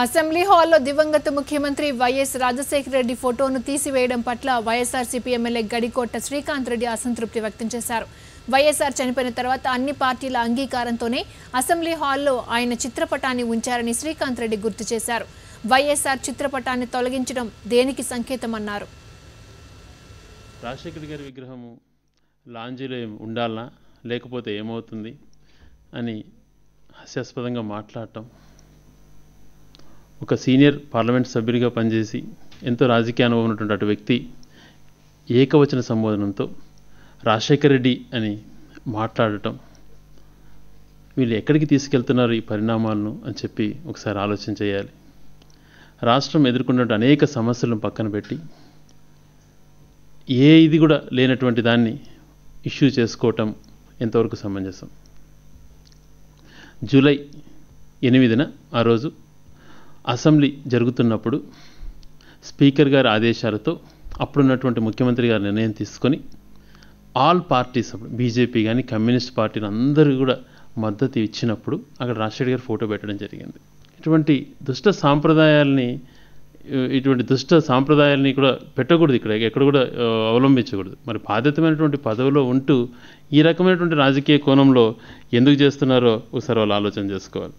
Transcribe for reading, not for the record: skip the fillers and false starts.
Assembly హాల్లో దివంగత ముఖ్యమంత్రి వైఎస్ రాజశేఖర రెడ్డి ఫోటోను తీసివేయడం పట్ల వైఎస్ఆర్సీపీ ఎమ్మెల్యే గడికోట శ్రీకాంత్ రెడ్డి అసంతృప్తి వ్యక్తం చేశారు. వైఎస్ఆర్ చనిపోయిన తర్వాత అన్ని పార్టీల అంగీకారంతోనే అసెంబ్లీ హాల్లో ఆయన చిత్రపటాన్ని ఉంచారని శ్రీకాంత్ రెడ్డి గుర్తు చేశారు. వైఎస్ఆర్ చిత్రపటాన్ని తొలగించడం దేనికి సంకేతమన్నారు. రాజశేఖర్ గారి విగ్రహము లాంజీలో ఉండాలనా లేకపోతే ఏమవుతుంది అని హాస్యాస్పదంగా మాట్లాడటం, ఒక సీనియర్ పార్లమెంట్ సభ్యుడిగా పనిచేసి ఎంతో రాజకీయ అనుభవం ఉన్నటువంటి వ్యక్తి ఏకవచన సంబోధనంతో రాజశేఖర్ రెడ్డి అని మాట్లాడటం, వీళ్ళు ఎక్కడికి తీసుకెళ్తున్నారు ఈ పరిణామాలను అని చెప్పి ఒకసారి ఆలోచన చేయాలి. రాష్ట్రం ఎదుర్కొన్న అనేక సమస్యలను పక్కన పెట్టి ఇది కూడా లేనటువంటి దాన్ని ఇష్యూ చేసుకోవటం ఎంతవరకు సమంజసం? జూలై 8న ఆ రోజు అసెంబ్లీ జరుగుతున్నప్పుడు స్పీకర్ గారి ఆదేశాలతో అప్పుడున్నటువంటి ముఖ్యమంత్రి గారు నిర్ణయం తీసుకొని ఆల్ పార్టీస్, బీజేపీ కానీ కమ్యూనిస్ట్ పార్టీలు అందరూ కూడా మద్దతు ఇచ్చినప్పుడు అక్కడ రాజశేఖర్ గారు ఫోటో పెట్టడం జరిగింది. ఇటువంటి దుష్ట సాంప్రదాయాల్ని కూడా పెట్టకూడదు, ఎక్కడ కూడా అవలంబించకూడదు. మరి బాధ్యతమైనటువంటి పదవిలో ఉంటూ ఈ రకమైనటువంటి రాజకీయ కోణంలో ఎందుకు చేస్తున్నారో ఒకసారి వాళ్ళు ఆలోచన చేసుకోవాలి.